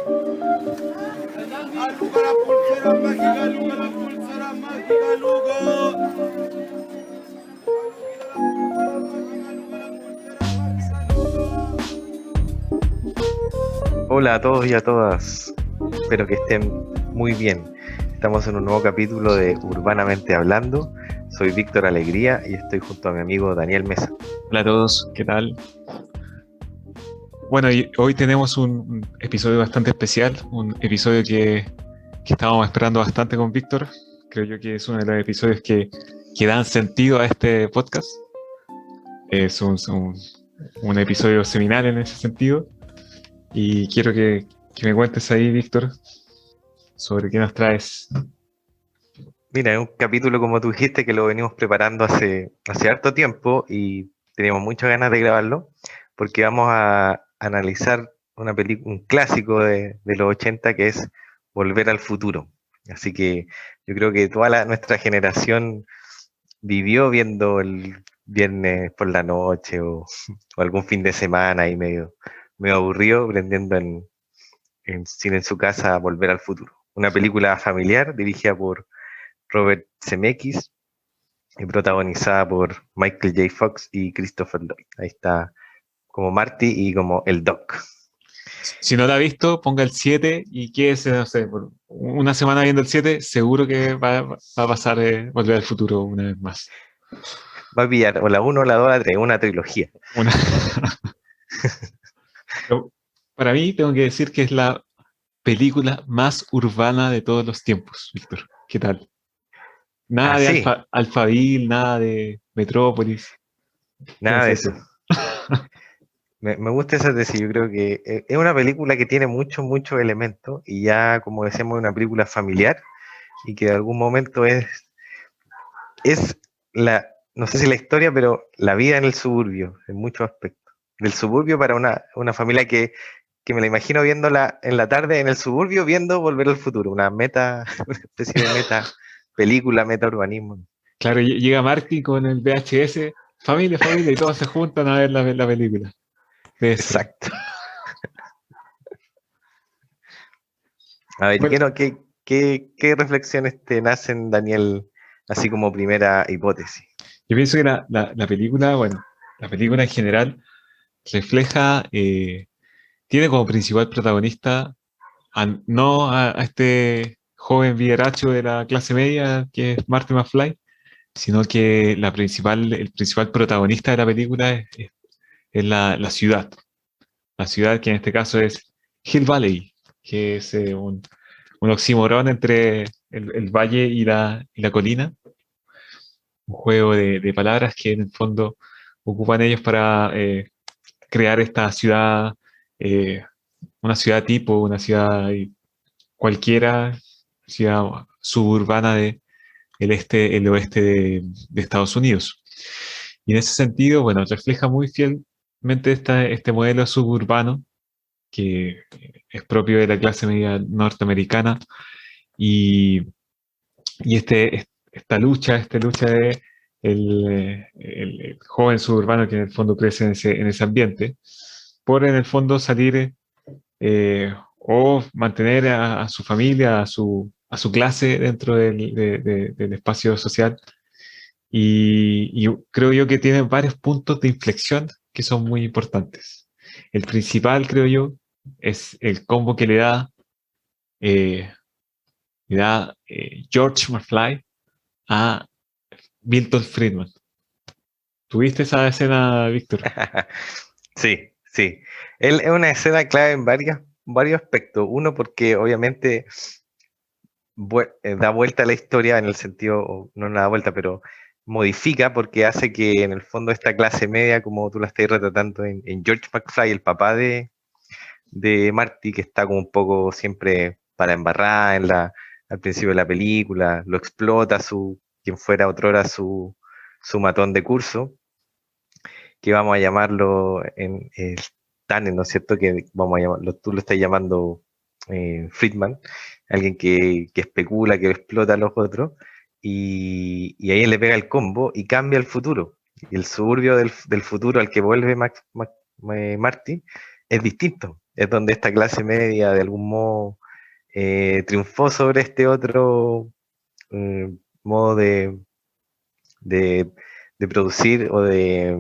¡A Luca la pulsera mágica! ¡Luca la pulsera mágica! ¡Luca! Hola a todos y a todas, espero que estén muy bien. Estamos en un nuevo capítulo de Urbanamente Hablando. Soy Víctor Alegría y estoy junto a mi amigo Daniel Mesa. Hola a todos, ¿qué tal? Bueno, y hoy tenemos un episodio bastante especial, un episodio que estábamos esperando bastante con Víctor. Creo yo que es uno de los episodios que dan sentido a este podcast. Es un episodio seminal en ese sentido. Y quiero que me cuentes ahí, Víctor, sobre qué nos traes. Mira, es un capítulo, como tú dijiste, que lo venimos preparando hace harto tiempo y teníamos muchas ganas de grabarlo porque vamos a analizar un clásico de los 80 que es Volver al Futuro. Así que yo creo que toda nuestra generación vivió viendo el viernes por la noche o algún fin de semana y medio aburrido, prendiendo en cine en su casa Volver al Futuro. Una película familiar dirigida por Robert Zemeckis y protagonizada por Michael J. Fox y Christopher Lloyd. Ahí está como Marty y como el Doc. Si no la ha visto, ponga el 7 y quédese, no sé, por una semana viendo el 7, seguro que va a pasar Volver al Futuro una vez más. Va a pillar o la 1, la 2, la 3, una trilogía. Pero para mí, tengo que decir que es la película más urbana de todos los tiempos, Víctor. ¿Qué tal? Nada de Alphaville, nada de Metrópolis. Nada de eso. Me gusta esa tesis. Yo creo que es una película que tiene muchos elementos y ya, como decíamos, es una película familiar y que de algún momento es no sé si la historia, pero la vida en el suburbio, en muchos aspectos. Del suburbio para una familia que me la imagino viéndola en la tarde en el suburbio, viendo Volver al Futuro, una especie de meta película, meta urbanismo. Claro, llega Marty con el VHS, familia, y todos se juntan a ver la película. Exacto. A ver, bueno, ¿qué reflexiones te nacen, Daniel, así como primera hipótesis? Yo pienso que la película, bueno, la película en general refleja, tiene como principal protagonista no a este joven villaracho de la clase media que es Marty McFly, sino que el principal protagonista de la película es la ciudad. La ciudad que en este caso es Hill Valley, que es un oxímoron entre el valle y la colina. Un juego de palabras que en el fondo ocupan ellos para crear esta ciudad, una ciudad tipo, una ciudad cualquiera, ciudad suburbana el oeste de Estados Unidos. Y en ese sentido, bueno, refleja muy fielmente este modelo suburbano que es propio de la clase media norteamericana y esta lucha de el joven suburbano que en el fondo crece en ese ambiente, por en el fondo salir o mantener a su familia, a su clase dentro del espacio social. Y creo yo que tiene varios puntos de inflexión que son muy importantes. El principal, creo yo, es el combo que eh, le da George McFly a Milton Friedman. ¿Tuviste esa escena, Víctor? Sí. Es una escena clave en varios aspectos. Uno, porque obviamente da vuelta a la historia en el sentido, no da vuelta, pero modifica porque hace que en el fondo esta clase media, como tú la estás retratando en George McFly, el papá de Marty, que está como un poco siempre para embarrar al principio de la película, lo explota quien fuera otrora su matón de curso, que vamos a llamarlo en el Tannen, ¿no es cierto? Que vamos a llamarlo, tú lo estás llamando Friedman, alguien que especula, que explota a los otros, y ahí le pega el combo y cambia el futuro. Y el suburbio del futuro al que vuelve Marty es distinto, es donde esta clase media de algún modo triunfó sobre este otro modo de, de producir o de,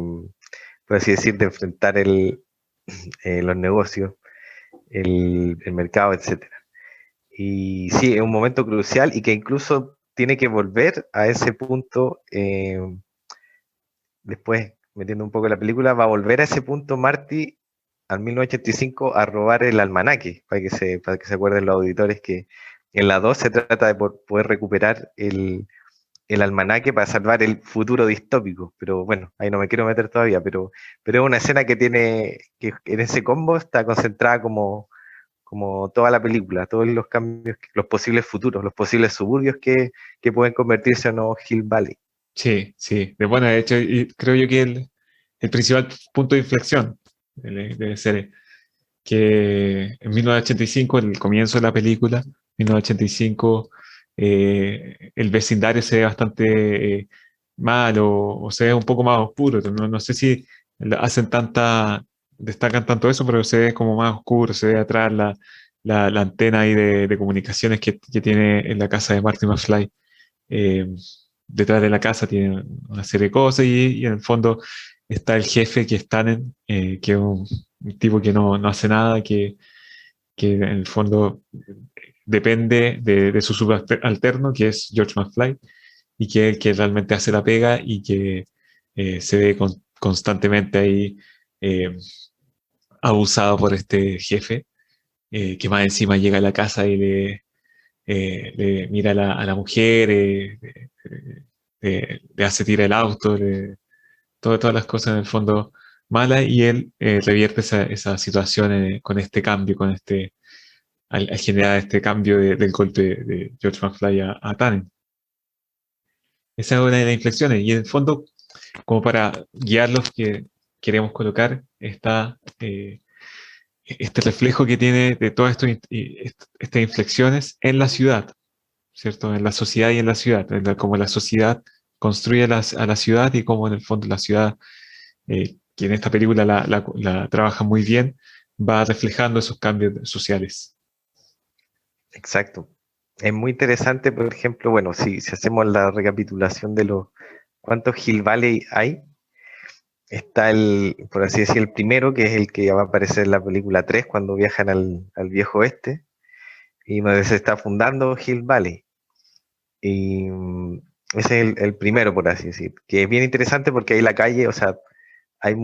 por así decir, de enfrentar los negocios, el mercado, etcétera. Y sí, es un momento crucial y que incluso tiene que volver a ese punto, después, metiendo un poco la película, va a volver a ese punto Marty al 1985 a robar el almanaque, para que se acuerden los auditores que en la 2 se trata de poder recuperar el almanaque para salvar el futuro distópico, pero bueno, ahí no me quiero meter todavía, pero es una escena que tiene, que en ese combo está concentrada como toda la película, todos los cambios, los posibles futuros, los posibles suburbios que pueden convertirse en nuevos Hill Valley. Sí, sí. Bueno, de hecho, y creo yo que el principal punto de inflexión debe ser que en 1985, el comienzo de la película, 1985, el vecindario se ve bastante mal o se ve un poco más oscuro. No sé si destacan tanto eso, pero se ve como más oscuro, se ve atrás la antena ahí de comunicaciones que tiene en la casa de Marty McFly. Eh, Detrás de la casa tiene una serie de cosas y en el fondo está el jefe que es Tannen, que es un tipo que no hace nada, que en el fondo depende de su subalterno, que es George McFly, y que realmente hace la pega y que se ve constantemente ahí abusado por este jefe, que más encima llega a la casa y le mira a la mujer, le hace tirar el auto, todas las cosas en el fondo malas, y él revierte esa situación con este cambio, al generar este cambio del golpe de George McFly a Tannen. Esa es una de las inflexiones, y en el fondo, como para guiar los que queremos colocar, está este reflejo que tiene de todas estas inflexiones en la ciudad, ¿cierto? En la sociedad y en la ciudad, cómo la sociedad construye a la ciudad y cómo en el fondo la ciudad, que en esta película la trabaja muy bien, va reflejando esos cambios sociales. Exacto. Es muy interesante, por ejemplo, bueno, si hacemos la recapitulación de los cuántos Hill Valley hay, está por así decir, el primero, que es el que va a aparecer en la película 3 cuando viajan al viejo oeste, y donde se está fundando Hill Valley. Y ese es el primero, por así decir, que es bien interesante porque ahí la calle, o sea, hay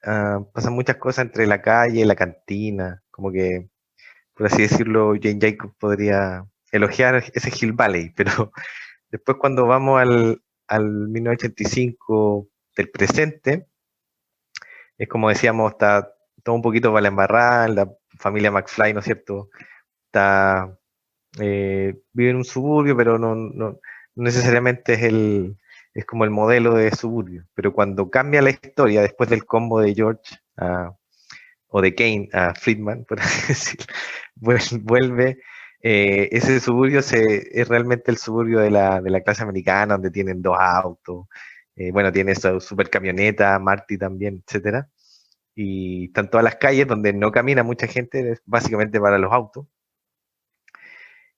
pasan muchas cosas entre la calle y la cantina, como que, por así decirlo, Jane Jacobs podría elogiar ese Hill Valley, pero después cuando vamos al 1985 del presente, es como decíamos, está todo un poquito para la embarrada, la familia McFly, ¿no es cierto? Vive en un suburbio, pero no necesariamente es como el modelo de suburbio. Pero cuando cambia la historia, después del combo de George o de Kane a Friedman, por así decir, vuelve, ese suburbio es realmente el suburbio de la clase americana, donde tienen dos autos, bueno, tiene su super camioneta, Marty también, etcétera. Y están todas las calles donde no camina mucha gente, es básicamente para los autos.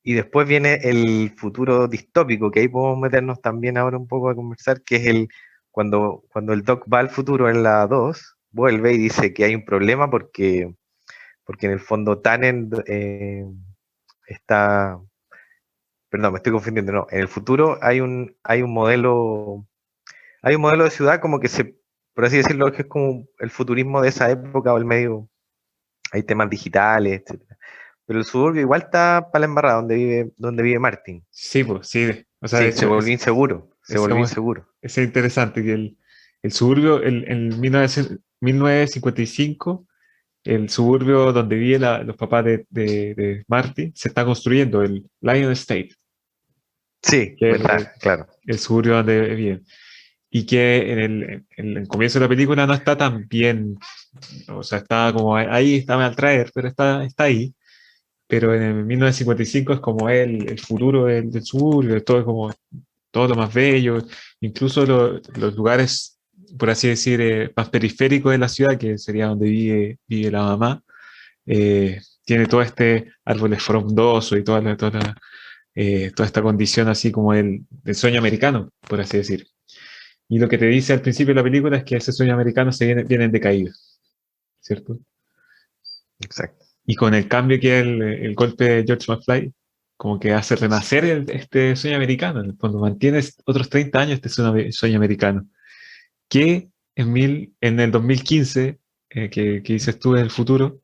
Y después viene el futuro distópico, que ahí podemos meternos también ahora un poco a conversar, que es cuando el Doc va al futuro en la 2, vuelve y dice que hay un problema porque en el fondo Tannen está... Perdón, me estoy confundiendo, no. En el futuro hay un modelo de ciudad como que por así decirlo, que es como el futurismo de esa época o el medio, hay temas digitales, etcétera. Pero el suburbio igual está para la embarrada donde vive Martin. Sí, pues sí. O sea, de Sí, se hecho, volvió inseguro. Se volvió inseguro. es interesante que el suburbio, en 1955, el suburbio donde viven los papás de Marty, se está construyendo, el Lion Estate, Sí, que es verdad, claro. el suburbio donde viven. Y que en el comienzo de la película no está tan bien, o sea, está como ahí, está mal traer, pero está ahí. Pero en el 1955 es como el futuro del suburbio, todo es como todo lo más bello, incluso los lugares, por así decir, más periféricos de la ciudad, que sería donde vive la mamá, tiene todo este árbol frondoso y toda esta condición así como del sueño americano, por así decir. Y lo que te dice al principio de la película es que ese sueño americano viene en decaída, ¿cierto? Exacto. Y con el cambio que es el golpe de George McFly, como que hace renacer este sueño americano. En el fondo, mantiene otros 30 años este sueño americano. Que en el 2015, que dices tú en el futuro,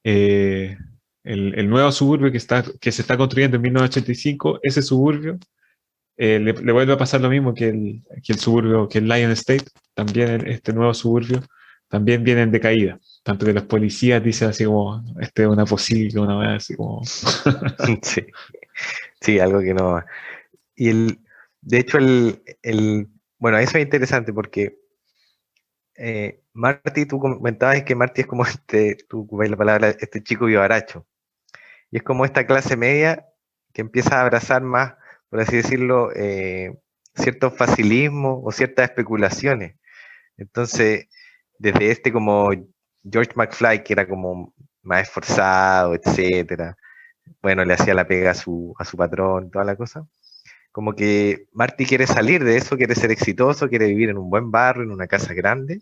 eh, el nuevo suburbio que se está construyendo en 1985, ese suburbio le vuelve a pasar lo mismo que el suburbio, que el Lion State, también este nuevo suburbio, también viene en decaída. Tanto que los policías dicen así como, este es una posible, una vez así como... Sí, sí, algo que no. Y de hecho, bueno, eso es interesante porque Marty, tú comentabas que Marty es como tú ocupáis la palabra, este chico vivaracho. Y es como esta clase media que empieza a abrazar más, por así decirlo, ciertos facilismos o ciertas especulaciones. Entonces, desde como George McFly, que era como más esforzado, etcétera, bueno, le hacía la pega a su patrón, toda la cosa. Como que Marty quiere salir de eso, quiere ser exitoso, quiere vivir en un buen barrio, en una casa grande,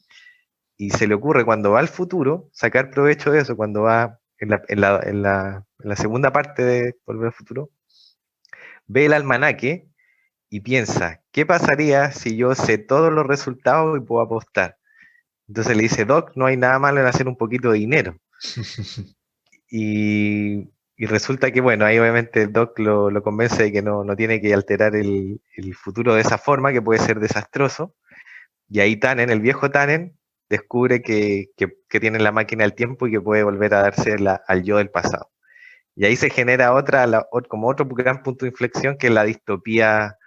y se le ocurre cuando va al futuro sacar provecho de eso, cuando va en la segunda parte de Volver al Futuro, ve el almanaque y piensa, ¿qué pasaría si yo sé todos los resultados y puedo apostar? Entonces le dice, Doc, no hay nada malo en hacer un poquito de dinero. Y resulta que, bueno, ahí obviamente Doc lo convence de que no tiene que alterar el futuro de esa forma, que puede ser desastroso. Y ahí Tannen, el viejo Tannen, descubre que tiene la máquina del tiempo y que puede volver a darse al yo del pasado. Y ahí se genera como otro gran punto de inflexión, que es la distopía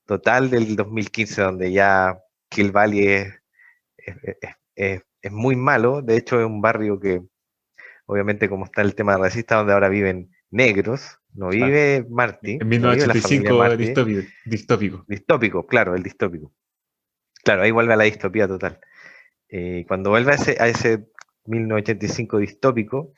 total del 2015, donde ya Kill Valley es muy malo. De hecho, es un barrio que, obviamente, como está el tema racista, donde ahora viven negros, no Claro. vive Marty, En no vive la familia 1985 Marty. distópico. Distópico, claro, el distópico. Claro, ahí vuelve a la distopía total. Cuando vuelve a ese 1985 distópico,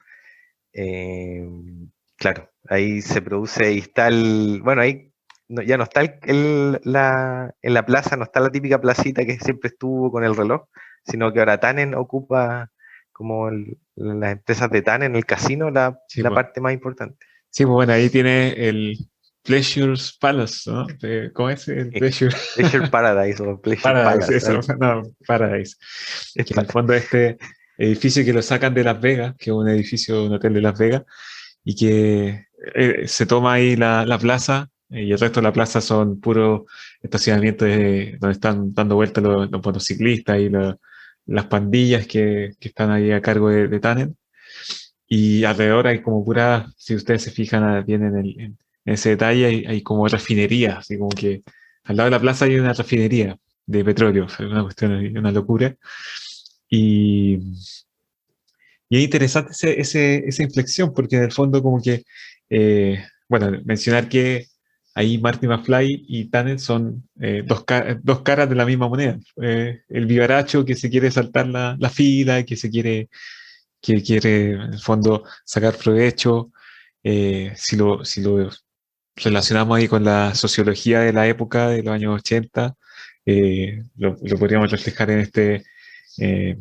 claro, ahí se produce y está bueno, ahí ya no está en la plaza, no está la típica placita que siempre estuvo con el reloj, sino que ahora Tannen ocupa como las empresas de Tannen, el casino, Sí, la pues. parte más importante. Sí, pues bueno, ahí tiene el Pleasure's Palace, ¿no? ¿Cómo es el Pleasure? Pleasure Paradise o Pleasure Paradise, Palace. eso, no, Paradise. Es Que en el fondo este edificio que lo sacan de Las Vegas, que es un edificio, un hotel de Las Vegas, y que se toma ahí la plaza, y el resto de la plaza son puros estacionamientos donde están dando vueltas los motociclistas y las pandillas que están ahí a cargo de Tannen. Y alrededor hay como pura, si ustedes se fijan bien en ese detalle, hay como refinerías, así como que al lado de la plaza hay una refinería de petróleo, es una cuestión, una locura. Y, y es interesante esa inflexión, porque en el fondo como que, bueno, mencionar que ahí Marty McFly y Tannen son dos caras de la misma moneda. El vivaracho que se quiere saltar la fila, que quiere en el fondo sacar provecho. Si lo relacionamos ahí con la sociología de la época de los años 80, lo podríamos reflejar eh,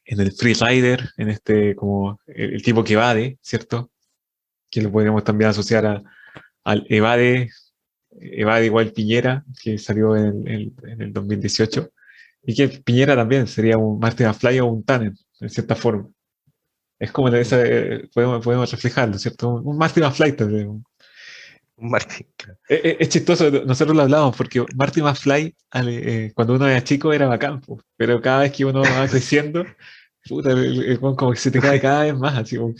en el free rider, en como el tipo que evade, ¿cierto? Que lo podríamos también asociar al evade igual Piñera, que salió en el 2018, y que Piñera también sería un Martin McFly o un Tannen, en cierta forma. Es como podemos reflejarlo, ¿cierto? Un Marty McFly también. Un Martín. Es chistoso, nosotros lo hablábamos porque Marty McFly, cuando uno era chico, era bacán, po, pero cada vez que uno va creciendo, puta, el weón como que se te cae cada vez más, así como,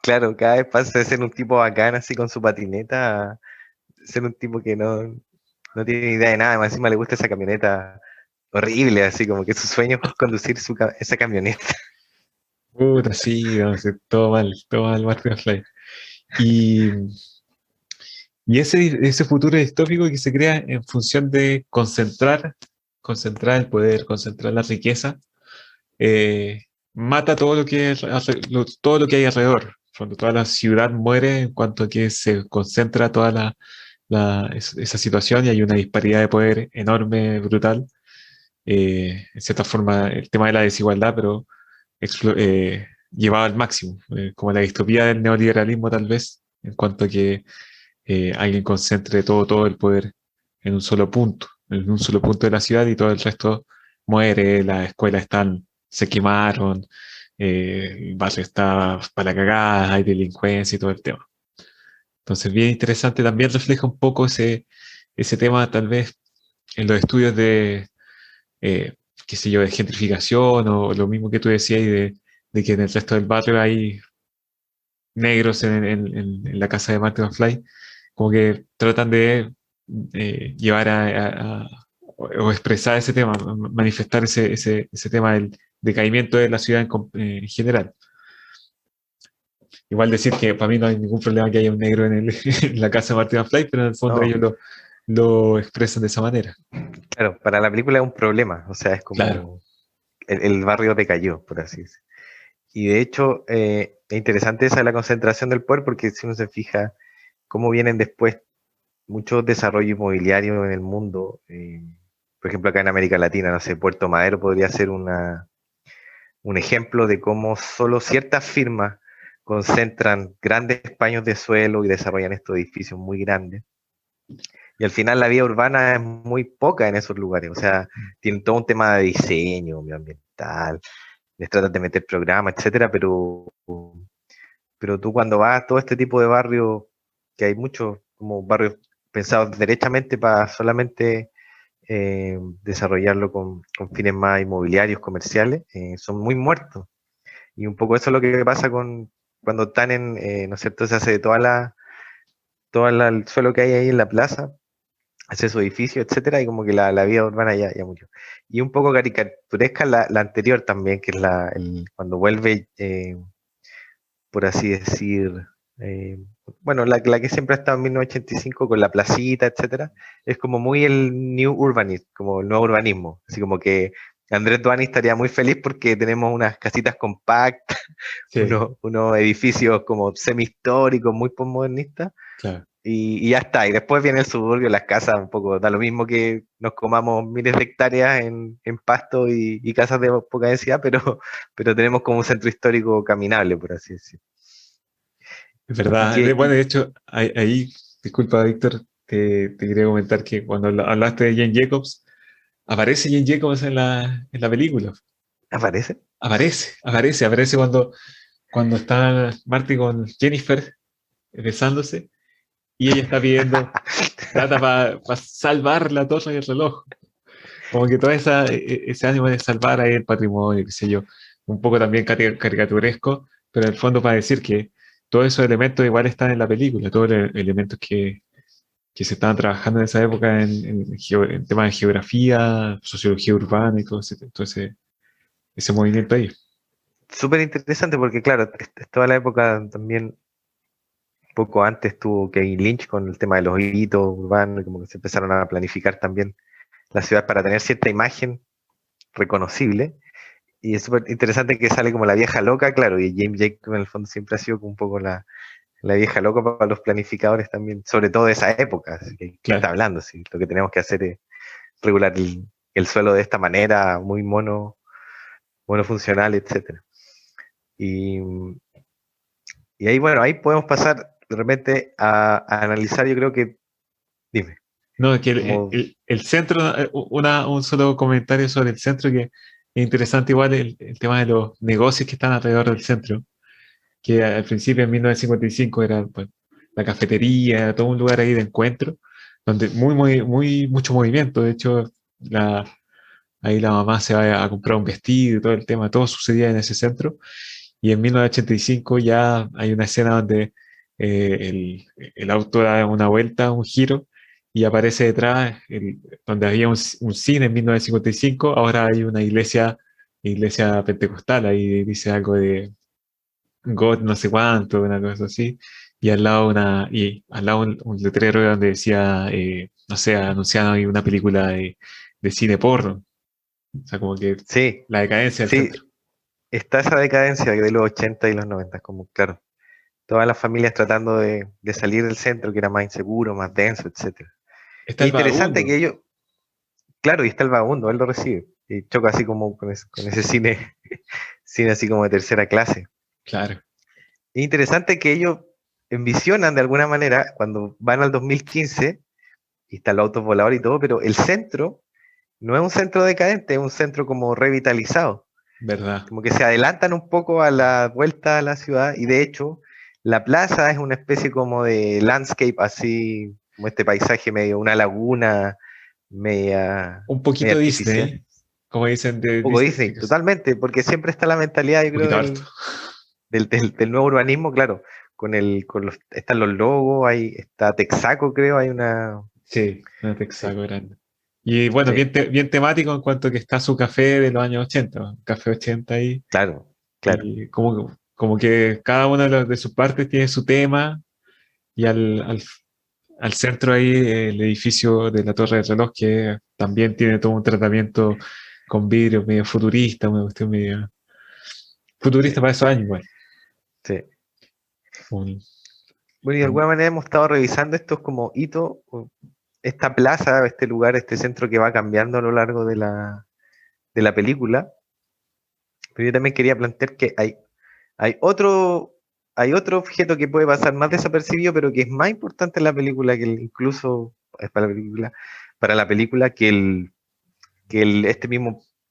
Claro, cada vez pasa de ser un tipo bacán así con su patineta a ser un tipo que no tiene idea de nada, más encima le gusta esa camioneta horrible, así como que su sueño es conducir esa camioneta. puta, sí, no sé, todo mal Marty McFly. Y, y ese futuro distópico que se crea en función de concentrar el poder, concentrar la riqueza, mata todo lo que, todo lo que hay alrededor. Cuando toda la ciudad muere en cuanto a que se concentra toda esa situación y hay una disparidad de poder enorme, brutal. En cierta forma, el tema de la desigualdad, pero llevado al máximo, como la distopía del neoliberalismo tal vez, en cuanto a que alguien concentre todo el poder en un solo punto de la ciudad y todo el resto muere, las escuelas se quemaron, el barrio está para la cagada, hay delincuencia y todo el tema. Entonces, bien interesante, también refleja un poco ese tema tal vez en los estudios de, qué sé yo, de gentrificación o lo mismo que tú decías de que en el resto del barrio hay negros en la casa de Martin McFly, como que tratan de llevar o expresar ese tema, manifestar ese tema del decaimiento de la ciudad en general. Igual decir que para mí no hay ningún problema que haya un negro en la casa de Martin McFly, pero en el fondo No, ellos lo expresan de esa manera. claro, para la película es un problema, o sea, es Claro, como el barrio decayó, por así decirlo. Y de hecho, es interesante esa de la concentración del poder, porque si uno se fija cómo vienen después muchos desarrollos inmobiliarios en el mundo, por ejemplo, acá en América Latina, no sé, Puerto Madero podría ser un ejemplo de cómo solo ciertas firmas concentran grandes paños de suelo y desarrollan estos edificios muy grandes. Y al final la vida urbana es muy poca en esos lugares, o sea, tienen todo un tema de diseño medioambiental, les tratan de meter programas, etcétera, pero tú cuando vas a todo este tipo de barrios, que hay muchos como barrios pensados derechamente para solamente desarrollarlo con fines más inmobiliarios, comerciales, son muy muertos. Y un poco eso es lo que pasa cuando están ¿no es cierto? Se hace el suelo que hay ahí en la plaza, hace su edificio, etcétera, y como que la vida urbana ya murió. Y un poco caricaturesca la anterior también, que es cuando vuelve, por así decir, eh, bueno, la que siempre ha estado en 1985 con la placita, etcétera, es como muy el New Urbanism, como el nuevo urbanismo, así como que Andrés Duani estaría muy feliz porque tenemos unas casitas compactas, sí, unos edificios como semi-históricos, muy postmodernistas, claro. y ya está. Y después viene el suburbio, las casas, un poco, da lo mismo que nos comamos miles de hectáreas en pasto y casas de poca densidad, pero tenemos como un centro histórico caminable, por así decirlo. Es Y verdad. que, Bueno, de hecho, ahí, disculpa, Víctor, te quería comentar que cuando hablaste de Jane Jacobs, aparece Jane Jacobs en la película. ¿aparece? Aparece cuando está Marty con Jennifer besándose y ella está pidiendo plata para salvar la torre y el reloj. Como que todo ese ánimo de salvar ahí el patrimonio, qué sé yo, un poco también caricaturesco, pero en el fondo para decir que todos esos elementos igual están en la película, todos los elementos que se estaban trabajando en esa época en temas de geografía, sociología urbana y todo ese movimiento ahí. Súper interesante porque, claro, es toda la época también, poco antes tuvo Kevin Lynch con el tema de los hitos urbanos, como que se empezaron a planificar también la ciudad para tener cierta imagen reconocible. Y es súper interesante que sale como la vieja loca, claro, y James Jacob en el fondo siempre ha sido como un poco la vieja loca para los planificadores también, sobre todo de esa época, así que está Claro, hablando, sí, lo que tenemos que hacer es regular el suelo de esta manera, muy monofuncional, etcétera. Y, y ahí, bueno, ahí podemos pasar de repente a analizar, yo creo que, dime, no, es que como, el centro, un solo comentario sobre el centro que es interesante igual el tema de los negocios que están alrededor del centro, que al principio en 1955 era pues, la cafetería, todo un lugar ahí de encuentro, donde mucho movimiento, de hecho ahí la mamá se va a comprar un vestido y todo el tema, todo sucedía en ese centro, y en 1985 ya hay una escena donde el auto da una vuelta, un giro, y aparece detrás, donde había un cine en 1955, ahora hay una iglesia pentecostal, ahí dice algo de God no sé cuánto, una cosa así, y al lado un letrero donde decía, no sé, anunciando ahí una película de cine porno, o sea, como que sí, la decadencia del sí, centro. está esa decadencia de los 80 y los 90, como claro, todas las familias tratando de salir del centro, que era más inseguro, más denso, etcétera. Está Es el interesante vagabundo, que ellos, claro, y está el vagabundo, él lo recibe, y choca así como con ese cine, cine así como de tercera clase. claro, Es interesante que ellos envisionan de alguna manera, cuando van al 2015, y están los autos voladores y todo, pero el centro no es un centro decadente, es un centro como revitalizado. verdad. Como que se adelantan un poco a la vuelta a la ciudad y de hecho la plaza es una especie como de landscape así, como este paisaje medio, una laguna Un media poquito artificial. Disney, como dicen Un de poco Disney Disney, Pictures. totalmente, porque siempre está la mentalidad, yo Un creo, poquito harto. del nuevo urbanismo, claro, están los logos, ahí está Texaco, creo, hay una... Sí, una Sí, Texaco grande. Y bueno, sí, bien temático en cuanto que está su café de los años 80, ¿no? Café 80 ahí. claro, claro. Y como que cada una de sus partes tiene su tema. Y al centro ahí el edificio de la Torre del Reloj, que también tiene todo un tratamiento con vidrio medio futurista, una cuestión medio Sí, futurista para esos años, igual. sí. Un- Bueno, y de alguna manera hemos estado revisando estos como hitos, o esta plaza, este lugar, este centro que va cambiando a lo largo de la película. Pero yo también quería plantear que hay otro, hay otro objeto que puede pasar más desapercibido, pero que es más importante en la película, incluso es para la película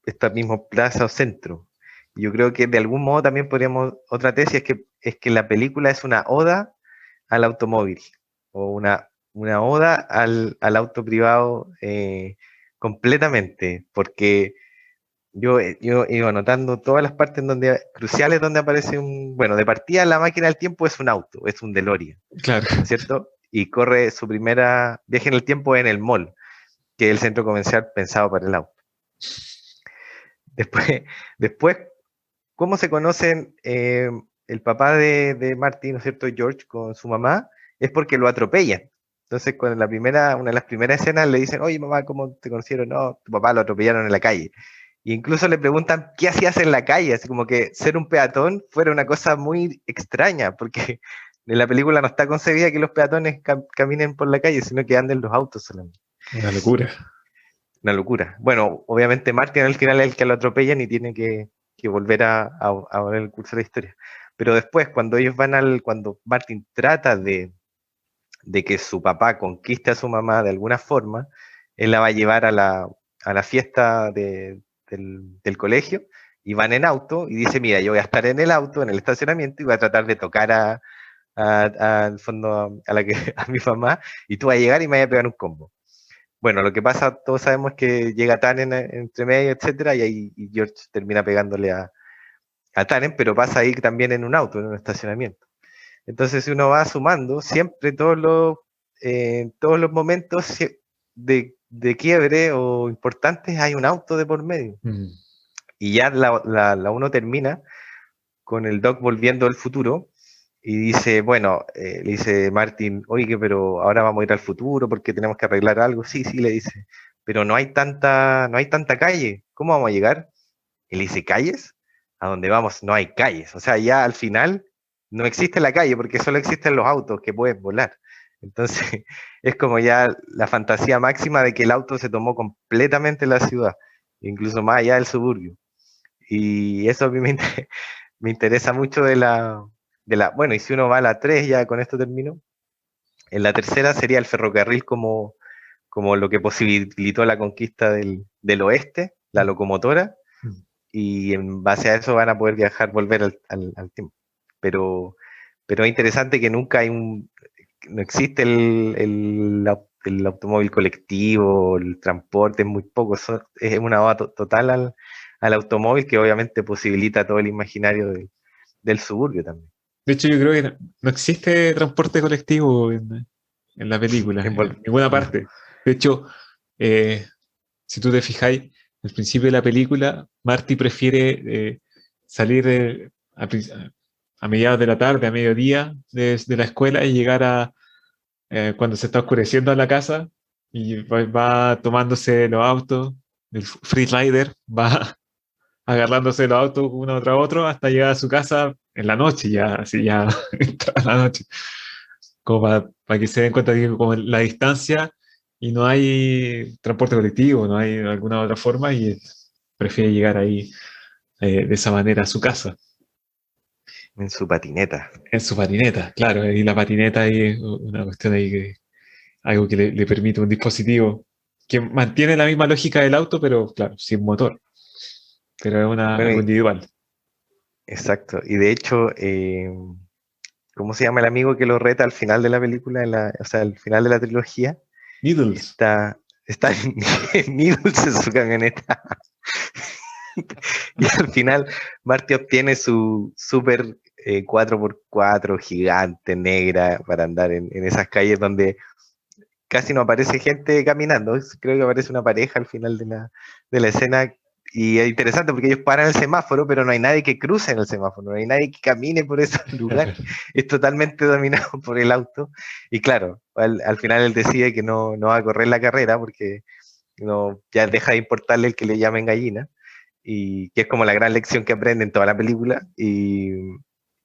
esta mismo plaza o centro. Yo creo que de algún modo también podríamos, otra tesis es que la película es una oda al automóvil o una oda al auto privado completamente, porque yo iba anotando todas las partes cruciales donde aparece bueno, de partida la máquina del tiempo es un auto, es un DeLorean, claro, ¿no es cierto? Y corre su primera viaje en el tiempo en el mall, que es el centro comercial pensado para el auto. Después, después ¿cómo se conocen el papá de Marty, ¿no es cierto? George con su mamá, es porque lo atropellan. Entonces, cuando una de las primeras escenas le dicen, oye mamá, ¿cómo te conocieron? No, tu papá lo atropellaron en la calle. Y incluso le preguntan, ¿qué hacías en la calle? Así como que ser un peatón fuera una cosa muy extraña, porque en la película no está concebida que los peatones caminen por la calle, sino que anden los autos solamente. una locura. Una locura. Bueno, obviamente Martin al final es el que lo atropellan y tiene que volver a ver el curso de la historia. Pero después, cuando Martin trata de que su papá conquiste a su mamá de alguna forma, él la va a llevar a la fiesta del colegio y van en auto y dice, mira, yo voy a estar en el auto, en el estacionamiento y voy a tratar de tocar al fondo a mi mamá y tú vas a llegar y me vas a pegar un combo. Bueno, lo que pasa, todos sabemos que llega Tannen entre medio, etcétera, y George termina pegándole a Tannen, pero pasa ahí también en un auto, en un estacionamiento. Entonces, si uno va sumando, siempre todos los momentos de quiebre o importantes hay un auto de por medio. Mm. Y ya la uno termina con el Doc volviendo al futuro y dice, bueno, le dice Martin, oye, pero ahora vamos a ir al futuro porque tenemos que arreglar algo. Sí, sí, le dice, pero no hay tanta calle. ¿Cómo vamos a llegar? Él dice, ¿calles? A donde vamos no hay calles. O sea, ya al final no existe la calle porque solo existen los autos que pueden volar. Entonces, es como ya la fantasía máxima de que el auto se tomó completamente la ciudad, incluso más allá del suburbio. Y eso a mí me interesa mucho bueno, y si uno va a la 3 ya con esto termino, en la tercera sería el ferrocarril como lo que posibilitó la conquista del oeste, la locomotora, Mm. y en base a eso van a poder volver al tiempo. Pero es interesante que no existe el automóvil colectivo, el transporte, es muy poco, es una oda total al automóvil que obviamente posibilita todo el imaginario del suburbio también. De hecho, yo creo que no existe transporte colectivo en la película, En en ninguna no, parte. De hecho, eh, si tú te fijáis, al principio de la película, Marty prefiere salir a mediados de la tarde, a mediodía de la escuela y llegar cuando se está oscureciendo a la casa y va tomándose los autos, el free rider va agarrándose los autos uno tras otro hasta llegar a su casa en la noche, ya, así ya, entrada la noche, como para que se den cuenta de que como la distancia y no hay transporte colectivo, no hay alguna otra forma y prefiere llegar ahí de esa manera a su casa. En su patineta. En su patineta, claro, y la patineta ahí es una cuestión ahí que algo que le permite un dispositivo que mantiene la misma lógica del auto, pero claro, sin motor. Pero es Bueno, algo individual. exacto. Y de hecho, ¿cómo se llama el amigo que lo reta al final de la película, o sea, al final de la trilogía? Needles. Está en Needles en su camioneta. Y al final, Marty obtiene su super 4x4 gigante, negra, para andar en esas calles donde casi no aparece gente caminando. Creo que aparece una pareja al final de la escena. Y es interesante porque ellos paran el semáforo, pero no hay nadie que cruce en el semáforo, no hay nadie que camine por esos lugares. Es totalmente dominado por el auto. Y claro, al final él decide que no va a correr la carrera porque ya deja de importarle el que le llamen gallina. Y que es como la gran lección que aprende en toda la película. Y,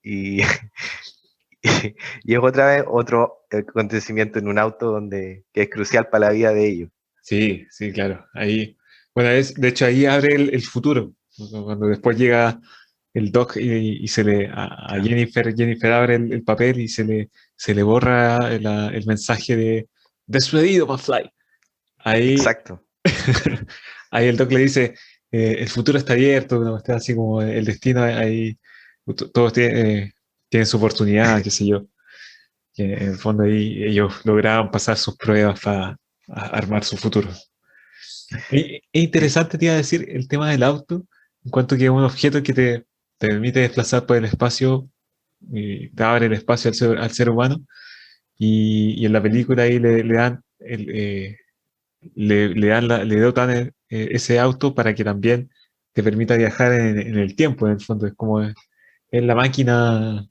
y es otra vez otro acontecimiento en un auto que es crucial para la vida de ellos. Sí, sí, claro. Ahí, bueno, de hecho ahí abre el futuro. Cuando después llega el Doc y a Claro. Jennifer abre el papel y se le borra el mensaje de despedido, McFly. Ahí, Exacto. ahí el Doc le dice, el futuro está abierto, una cuestión así como el destino, ahí todos tienen su oportunidad, qué sé yo. Que en el fondo ahí ellos lograban pasar sus pruebas para armar su futuro. Es Sí, interesante, te iba a decir, el tema del auto, en cuanto que es un objeto que te permite desplazar por el espacio y te abre el espacio al ser humano, y en la película ahí le dan le dotan ese auto para que también te permita viajar en el tiempo, en el fondo, es como es la máquina,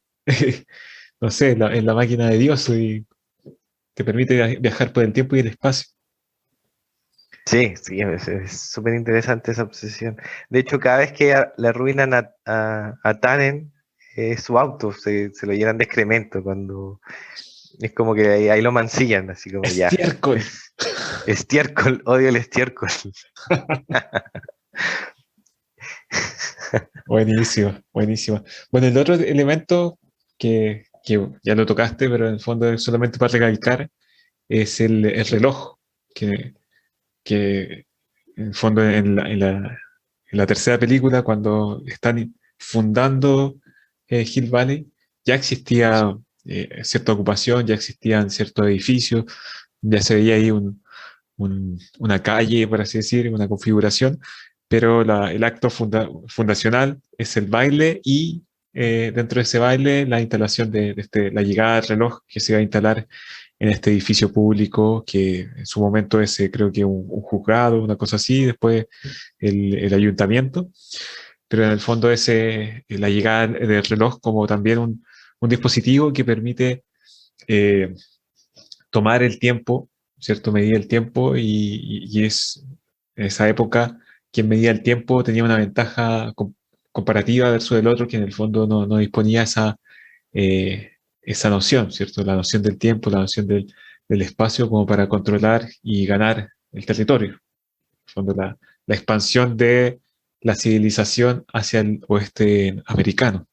no sé, es la máquina de Dios y te permite viajar por el tiempo y el espacio. sí, sí, es súper interesante esa obsesión. De hecho, cada vez que le arruinan a Tannen su auto, se lo llenan de excremento, cuando es como que ahí lo mancillan, así como ya. Estiércol. Estiércol, odio el estiércol. Buenísimo, buenísimo. Bueno, el otro elemento que ya lo tocaste, pero en el fondo es solamente para recalcar, es el reloj, que, que en el fondo en la tercera película, cuando están fundando Hill Valley, ya existía cierta ocupación, ya existían ciertos edificios, ya se veía ahí una calle, por así decir, una configuración, pero el acto fundacional es el baile y dentro de ese baile la instalación la llegada del reloj que se va a instalar en este edificio público que en su momento es creo que un juzgado, una cosa así, después el ayuntamiento, pero en el fondo es la llegada del reloj como también un dispositivo que permite eh, tomar el tiempo, ¿cierto? Medir el tiempo y es en esa época quien medía el tiempo tenía una ventaja comparativa versus el otro que en el fondo no disponía esa noción, ¿cierto? La noción del tiempo, la noción del espacio como para controlar y ganar el territorio. En el fondo la expansión de la civilización hacia el oeste americano.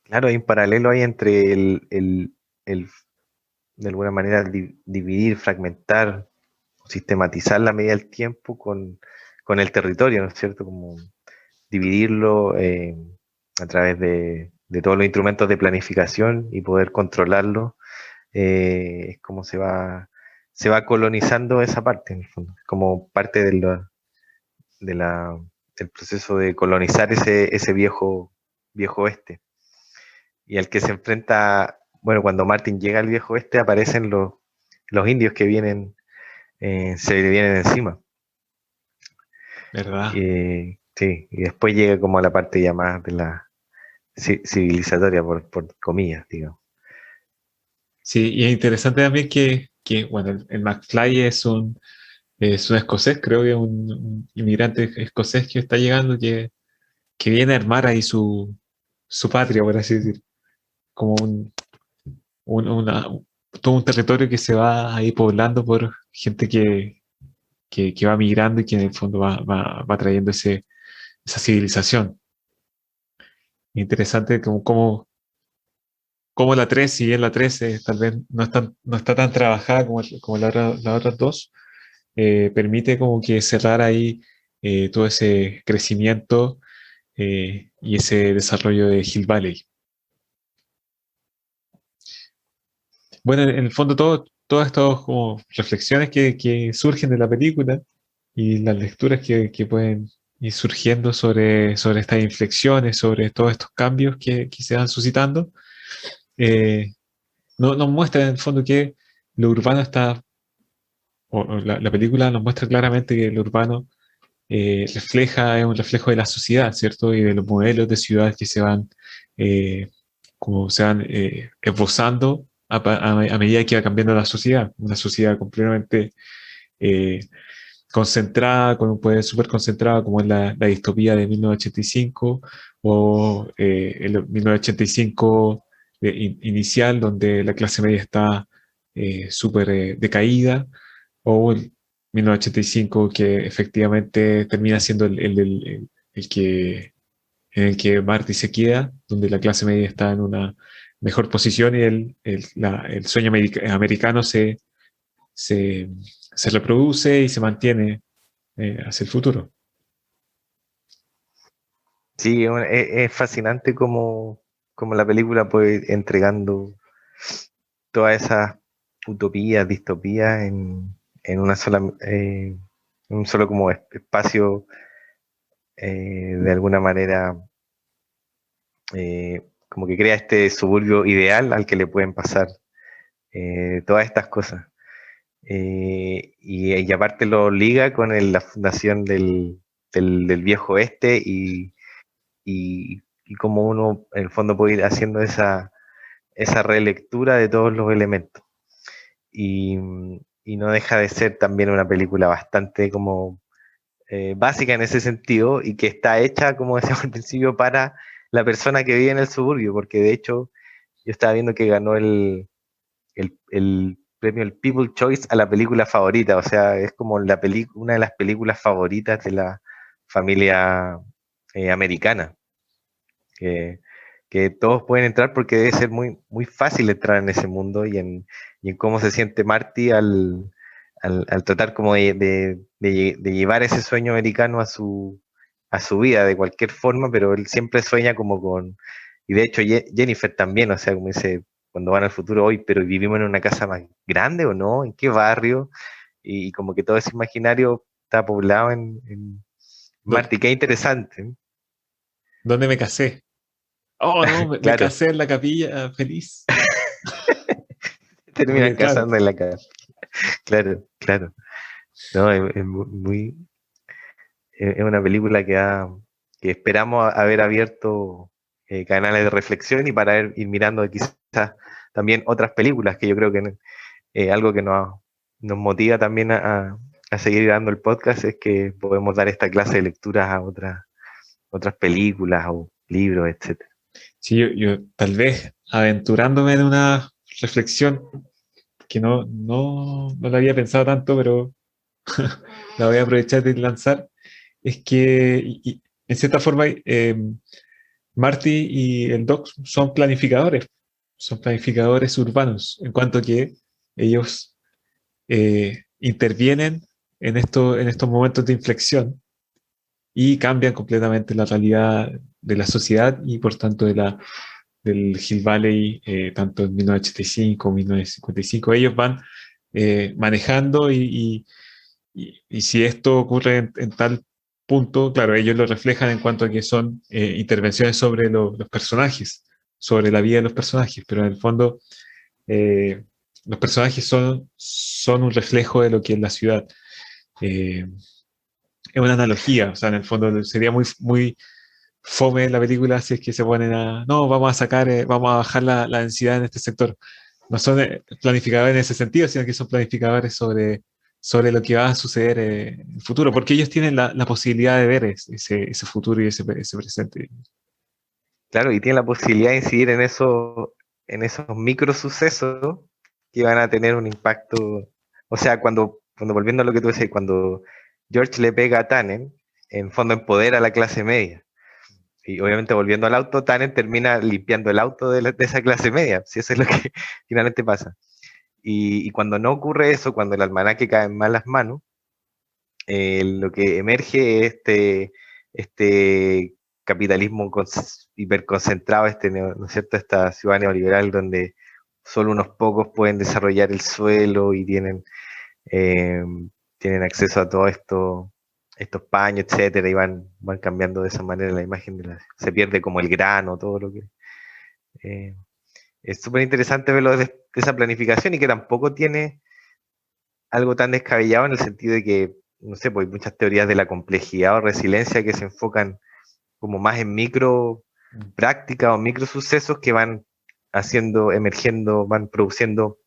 Claro, hay un paralelo ahí entre de alguna manera, dividir, fragmentar, sistematizar la medida del tiempo con el territorio, ¿no es cierto? Como dividirlo a través de todos los instrumentos de planificación y poder controlarlo, es como se va colonizando esa parte, en el fondo, como parte de del proceso de colonizar ese viejo oeste. Y al que se enfrenta, bueno, cuando Martin llega al viejo oeste, aparecen los indios que se le vienen encima. ¿Verdad? Sí, y después llega como a la parte ya más de la civilizatoria, por comillas, digo. Sí, y es interesante también bueno, el McFly Es un escocés, creo que un inmigrante escocés que está llegando, que viene a armar ahí su patria, por así decir, como un- una- todo un territorio que se va ahí poblando por gente que va migrando y que en el fondo va trayendo esa civilización. Interesante como la 3 si bien la 3 tal vez no está tan trabajada como las otras dos, permite como que cerrar ahí todo ese crecimiento y ese desarrollo de Hill Valley. Bueno, en el fondo todas estas como reflexiones que surgen de la película y las lecturas que pueden ir surgiendo sobre estas inflexiones, sobre todos estos cambios que se van suscitando, eh, nos muestra en el fondo que lo urbano está, o la película nos muestra claramente que lo urbano es un reflejo de la sociedad, ¿cierto? Y de los modelos de ciudad que eh, como se van esbozando a medida que va cambiando la sociedad. Una sociedad completamente eh, concentrada, con un poder súper concentrado, como es la distopía de 1985, o el 1985 inicial, donde la clase media está súper decaída, o el 1985 que efectivamente termina siendo el que, en el que Marty se queda, donde la clase media está en una mejor posición y el sueño americano se, se reproduce y se mantiene hacia el futuro. Sí, es fascinante como la película puede ir entregando todas esas utopías, distopías en una sola, en un solo como espacio, de alguna manera, como que crea este suburbio ideal al que le pueden pasar todas estas cosas. Y aparte lo liga con la fundación del viejo oeste y cómo uno en el fondo puede ir haciendo esa relectura de todos los elementos. Y, y no deja de ser también una película bastante como básica en ese sentido y que está hecha, como decíamos al principio, para la persona que vive en el suburbio, porque de hecho yo estaba viendo que ganó el premio el People Choice a la película favorita, o sea, es como una de las películas favoritas de la familia americana, que, que todos pueden entrar porque debe ser muy, muy fácil entrar en ese mundo y en cómo se siente Marty al tratar como de llevar ese sueño americano a su vida de cualquier forma, pero él siempre sueña como y de hecho Jennifer también, o sea, como dice, cuando van al futuro hoy, pero vivimos en una casa más grande o no, ¿en qué barrio? Y como que todo ese imaginario está poblado en ¿Dó- Marty, qué interesante, ¿eh? ¿Dónde me casé? Oh, no, me Claro, casé en la capilla, feliz. terminan Porque, claro, casando en la casa, claro, claro, no, es es una película que esperamos haber abierto canales de reflexión y para ir mirando quizás también otras películas, que yo creo que algo que nos motiva también a seguir dando el podcast es que podemos dar esta clase de lecturas a otras películas o libros, etcétera. sí, yo tal vez aventurándome en una reflexión que no la había pensado tanto, pero la voy a aprovechar de lanzar, es que en cierta forma Marty y el Doc son planificadores urbanos, en cuanto que ellos intervienen en estos momentos de inflexión y cambian completamente la realidad de la sociedad y por tanto del Hill Valley, tanto en 1985 como 1955. Ellos van manejando y si esto ocurre en tal punto, claro, ellos lo reflejan en cuanto a que son intervenciones sobre los personajes, sobre la vida de los personajes, pero en el fondo eh, los personajes son un reflejo de lo que es la ciudad. Eh, es una analogía, o sea, en el fondo sería muy fome la película si es que se ponen no, vamos a bajar la densidad en este sector. No son planificadores en ese sentido, sino que son planificadores sobre lo que va a suceder en el futuro, porque ellos tienen la posibilidad de ver ese futuro y ese presente. Claro, y tiene la posibilidad de incidir en esos micro sucesos que van a tener un impacto. O sea, cuando volviendo a lo que tú decías, cuando George le pega a Tannen, en fondo empodera a la clase media. Y obviamente volviendo al auto, Tannen termina limpiando el auto de esa clase media, si eso es lo que finalmente pasa. Y cuando no ocurre eso, cuando el almanaque cae en malas manos, lo que emerge es este capitalismo hiperconcentrado, ¿no es cierto? Esta ciudad neoliberal donde solo unos pocos pueden desarrollar el suelo y eh, tienen acceso a todo esto, estos paños, etcétera, y van cambiando de esa manera la imagen se pierde como el grano, todo lo que eh, es súper interesante verlo de esa planificación y que tampoco tiene algo tan descabellado en el sentido de que, no sé, pues hay muchas teorías de la complejidad o resiliencia que se enfocan como más en micro prácticas o micro sucesos que van emergiendo, van produciendo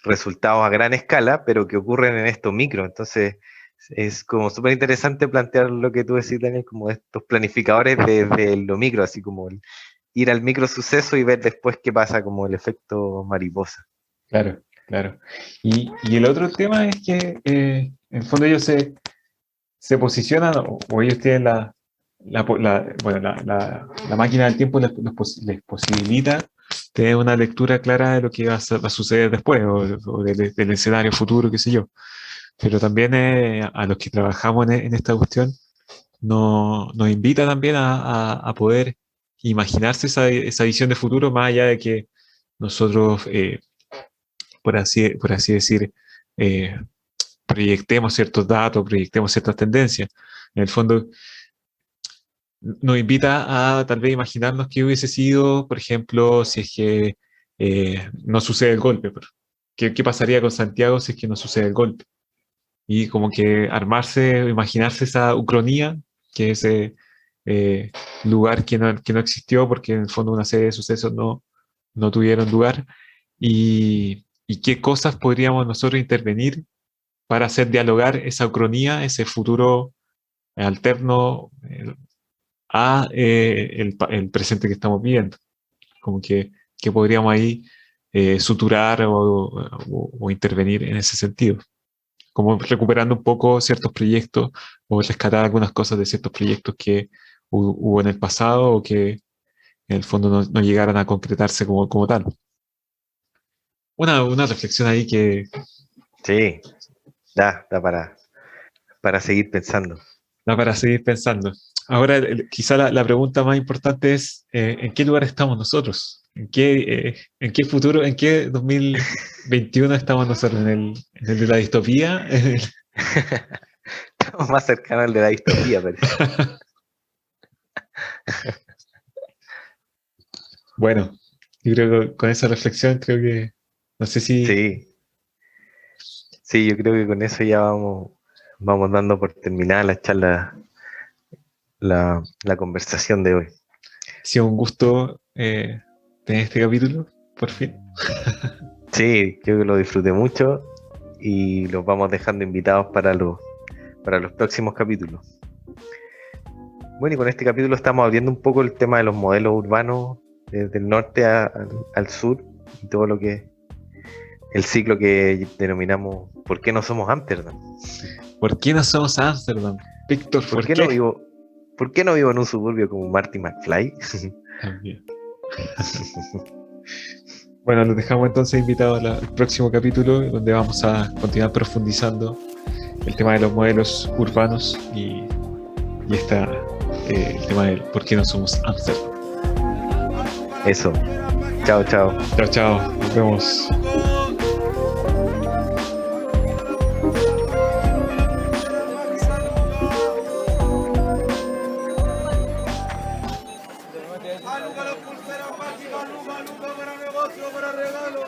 resultados a gran escala, pero que ocurren en estos micro. Entonces, es como súper interesante plantear lo que tú decís, Daniel, como estos planificadores de lo micro, así como ir al micro suceso y ver después qué pasa, como el efecto mariposa. Claro, claro. Y el otro tema es que en el fondo ellos se posicionan o ellos tienen la máquina del tiempo les posibilita tener una lectura clara de lo que va a suceder después o del escenario futuro, qué sé yo. Pero también a los que trabajamos en esta cuestión nos invita también a poder imaginarse esa visión de futuro más allá de que nosotros, por así decir, proyectemos ciertos datos, proyectemos ciertas tendencias. En el fondo, nos invita a tal vez imaginarnos qué hubiese sido, por ejemplo, si es que no sucede el golpe. ¿Qué pasaría con Santiago si es que no sucede el golpe? Y como que imaginarse esa ucronía, que es ese lugar que no existió porque en el fondo una serie de sucesos no tuvieron lugar. Y qué cosas podríamos nosotros intervenir para hacer dialogar esa ucronía, ese futuro alterno el presente que estamos viviendo. Como que podríamos ahí suturar o intervenir en ese sentido. Como recuperando un poco ciertos proyectos o rescatar algunas cosas de ciertos proyectos que hubo en el pasado o que en el fondo no llegaron a concretarse como tal. Una reflexión ahí que... Sí, da para seguir pensando. Da para seguir pensando. Ahora, quizá la pregunta más importante es, ¿en qué lugar estamos nosotros? ¿En qué futuro, en qué 2021 estamos nosotros? ¿En el de la distopía? Estamos más cercanos al de la distopía, parece. Bueno, yo creo que con esa reflexión creo que, no sé si... Sí, yo creo que con eso ya vamos dando por terminada la charla, la conversación de hoy. Ha sido un gusto tener este capítulo, por fin. Sí, creo que lo disfruté mucho y los vamos dejando invitados para los próximos capítulos. Bueno, y con este capítulo estamos abriendo un poco el tema de los modelos urbanos desde el norte al sur y todo lo que el ciclo que denominamos ¿por qué no somos Ámsterdam? ¿Por qué no somos Ámsterdam? Víctor, ¿por qué? ¿Por qué no vivo en un suburbio como Marty McFly? También. Bueno, los dejamos entonces invitados al próximo capítulo donde vamos a continuar profundizando el tema de los modelos urbanos y el tema del por qué no somos Ámsterdam. Eso. Chao, chao. Chao, chao. Nos vemos. Luca la pulsera mágica, Luca para negocio, para regalo.